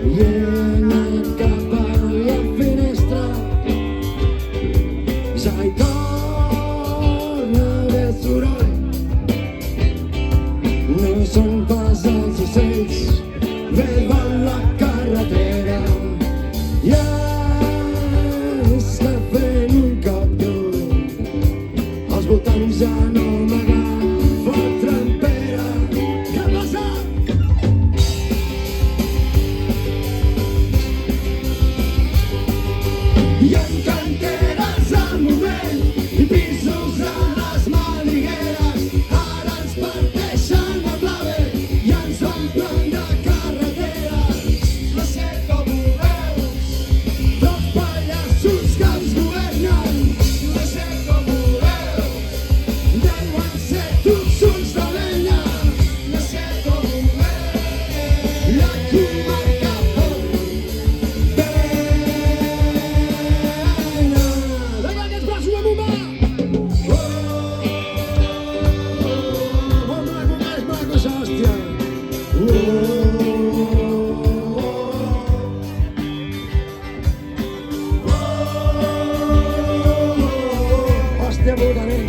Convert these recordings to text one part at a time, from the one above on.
i he anat cap a la finestra. Ja hi torna a haver soroll, no són pas els ocells, veuen la carretera. Ja està fent un cop dur, als voltants ja no m'agafa trempera. Què passa? I em canteres al moment i pisos a les manigueres. Ara ens parteixen el blave i ens omplen de carreteres. No sé com ho veus, però els pallassos que ens governen, no sé com ho veus, deuen ser tots uns de vella. No sé com ho veus, la comarca pot vinga, aquests braços amunt! Molt maco, més maco, això, hòstia! Hòstia puta, nen!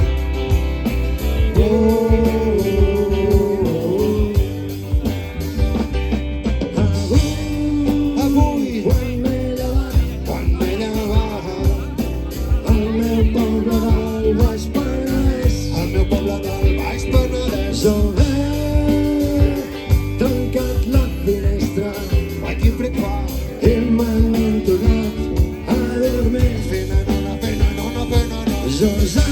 Avui, quan m'he llevat, al meu poble del Baix Penedès, jo he tancat la finestra i m'han tornat a dormir. Jo ja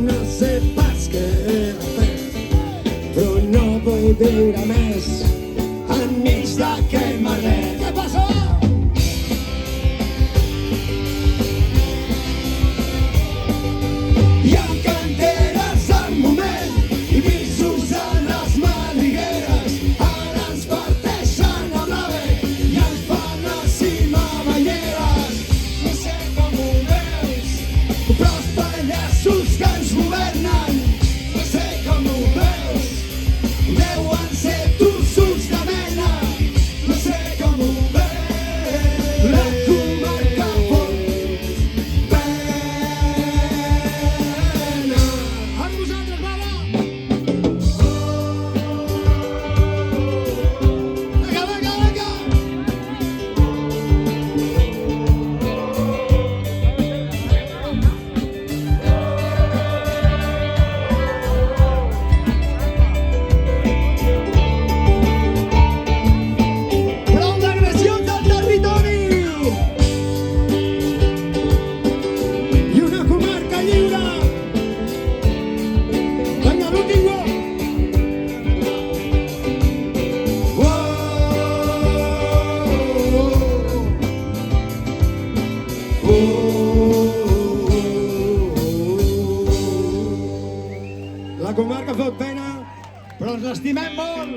no sé pas què he de fer, però no vull viure més enmig d'aquell merder. Què passa? I em canteres al moment i pisos a les manigueres. Ara ens parteixen el blave i ens fan acimar banyeres. No sé com ho veus, però els pallassos que ens governen, no sé com ho veus, deuen ser tots uns de mena. No sé com ho veus, la comarca pot pena. Amb vosaltres, mama! Vinga, vinga, vinga! Prou d'agressions al territori! I una comarca lliure! Vinga, l'últim gol! La comarca fot pena, però ens l'estimem molt!